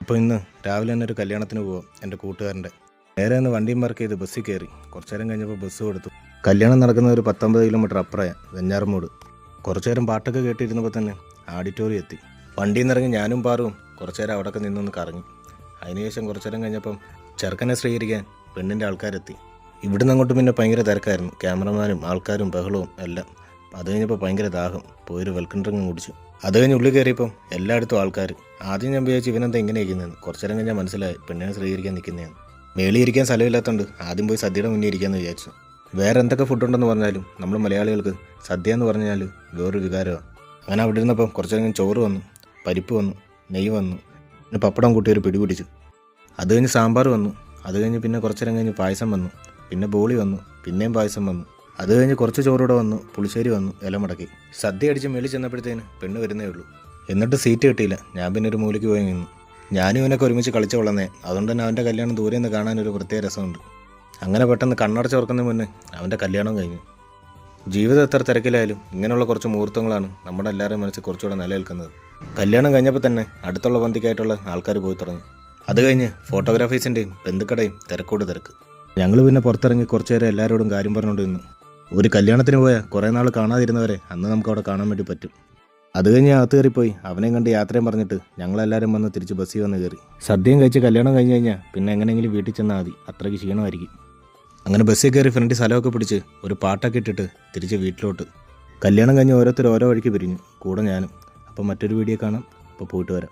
അപ്പോൾ ഇന്ന് രാവിലെ തന്നെ ഒരു കല്യാണത്തിന് പോവാം എൻ്റെ കൂട്ടുകാരൻ്റെ. നേരെ ഒന്ന് വണ്ടിയും പാർക്ക് ചെയ്ത് ബസ്സിൽ കയറി. കുറച്ചു നേരം കഴിഞ്ഞപ്പോൾ ബസ് കൊടുത്തു. കല്യാണം നടക്കുന്ന ഒരു 19 കിലോമീറ്റർ അപ്പുറമാണ് വെഞ്ഞാറമൂട്. കുറച്ചു നേരം പാട്ടൊക്കെ കേട്ടിരുന്നപ്പോൾ തന്നെ ഓഡിറ്റോറിയം എത്തി. വണ്ടിയിൽ നിന്നിറങ്ങി ഞാനും പാറും കുറച്ചു നേരം അവിടെയൊക്കെ നിന്നൊന്ന് കറങ്ങി. അതിനുശേഷം കുറച്ചു നേരം കഴിഞ്ഞപ്പം ചെറുക്കനെ സ്വീകരിക്കാൻ പെണ്ണിൻ്റെ ആൾക്കാരെത്തി. ഇവിടുന്ന് അങ്ങോട്ട് പിന്നെ ഭയങ്കര തിരക്കായിരുന്നു. ക്യാമറമാനും ആൾക്കാരും ബഹളവും എല്ലാം. അത് കഴിഞ്ഞപ്പോൾ ഭയങ്കര ദാഹം. പോയൊരു വെൽക്കം ഡ്രിങ്ക് കുടിച്ചു. അത് കഴിഞ്ഞ് ഉള്ളിൽ കയറിയപ്പം എല്ലായിടത്തും ആൾക്കാർ. ആദ്യം ഞാൻ വിചാരിച്ചു ഇവനെന്താ ഇങ്ങനെ ഇരിക്കുന്നതെന്ന്. കുറച്ചു നേരം കഴിഞ്ഞാൽ മനസ്സിലായി പെണ്ണിനെ സ്വീകരിക്കാൻ നിൽക്കുന്നതാണ്. മേളിൽ ഇരിക്കാൻ സ്ഥലമില്ലാത്തതുകൊണ്ട് ആദ്യം പോയി സദ്യയുടെ മുന്നിൽ ഇരിക്കാമെന്ന് വിചാരിച്ചു. വേറെ എന്തൊക്കെ ഫുഡുണ്ടെന്ന് പറഞ്ഞാലും നമ്മൾ മലയാളികൾക്ക് സദ്യ എന്ന് പറഞ്ഞാൽ വേറൊരു വികാരമാണ്. അങ്ങനെ അവിടെ ഇരുന്നപ്പം കുറച്ചു നേരം ചോറ് വന്നു, പരിപ്പ് വന്നു, നെയ്യ് വന്നു, പിന്നെ പപ്പടം കൂട്ടി ഒരു പിടി പിടിച്ചു. അത് കഴിഞ്ഞ് സാമ്പാർ വന്നു. അത് കഴിഞ്ഞ് പിന്നെ കുറച്ചു നേരം കഴിഞ്ഞ് പായസം വന്നു, പിന്നെ ബോളി വന്നു, പിന്നെയും പായസം വന്നു. അത് കഴിഞ്ഞ് കുറച്ച് ചോറൂടെ വന്നു, പുളിശ്ശേരി വന്നു, ഇല മടക്കി. സദ്യ അടിച്ച് മേളിൽ ചെന്നപ്പോഴത്തേന് പെണ്ണ് വരുന്നേ ഉള്ളൂ. എന്നിട്ട് സീറ്റ് കിട്ടിയില്ല. ഞാൻ പിന്നെ ഒരു മൂലയ്ക്ക് പോയി നിന്നു. ഞാനും ഇവനൊക്കെ ഒരുമിച്ച് കളിച്ചു കൊള്ളുന്നേ. അതുകൊണ്ട് തന്നെ അവൻ്റെ കല്യാണം ദൂരെ നിന്ന് കാണാനൊരു പ്രത്യേക രസമുണ്ട്. അങ്ങനെ പെട്ടെന്ന് കണ്ണടച്ച് തുറക്കുന്നതിന് മുന്നേ അവൻ്റെ കല്യാണം കഴിഞ്ഞു. ജീവിതം എത്ര തിരക്കിലായാലും ഇങ്ങനെയുള്ള കുറച്ച് മുഹൂർത്തങ്ങളാണ് നമ്മുടെ എല്ലാവരുടെയും മനസ്സിൽ കുറച്ചുകൂടെ നിലനിൽക്കുന്നത്. കല്യാണം കഴിഞ്ഞപ്പോൾ തന്നെ അടുത്തുള്ള പന്തിക്കായിട്ടുള്ള ആൾക്കാർ പോയി തുടങ്ങി. അത് കഴിഞ്ഞ് ഫോട്ടോഗ്രാഫേഴ്സിൻ്റെയും ബന്ധുക്കടയും തിരക്കോട് തിരക്ക്. ഞങ്ങൾ പിന്നെ പുറത്തിറങ്ങി കുറച്ചു നേരം എല്ലാവരോടും കാര്യം പറഞ്ഞുകൊണ്ട് നിന്നു. ഒരു കല്യാണത്തിന് പോയാൽ കുറേ നാൾ കാണാതിരുന്നവരെ അന്ന് നമുക്ക് അവിടെ കാണാൻ വേണ്ടി പറ്റും. അത് കഴിഞ്ഞ് അകത്ത് കയറിപ്പോയി അവനെയും കണ്ട് യാത്രയും പറഞ്ഞിട്ട് ഞങ്ങളെല്ലാവരും വന്ന് തിരിച്ച് ബസ്സിൽ വന്ന് കയറി. സദ്യയും കഴിച്ച് കല്യാണം കഴിഞ്ഞ് കഴിഞ്ഞാൽ പിന്നെ എങ്ങനെയെങ്കിലും വീട്ടിൽ ചെന്നാൽ മതി, അത്രയ്ക്ക് ക്ഷീണമായിരിക്കും. അങ്ങനെ ബസ്സിൽ കയറി ഫ്രണ്ടിൽ സ്ഥലമൊക്കെ പിടിച്ച് ഒരു പാട്ടൊക്കെ ഇട്ടിട്ട് തിരിച്ച് വീട്ടിലോട്ട്. കല്യാണം കഴിഞ്ഞ് ഓരോരുത്തർ ഓരോ വഴിക്ക് പിരിഞ്ഞു, കൂടെ ഞാനും. അപ്പോൾ മറ്റൊരു വീഡിയോ കാണാം. അപ്പോൾ പോയിട്ട് വരാം.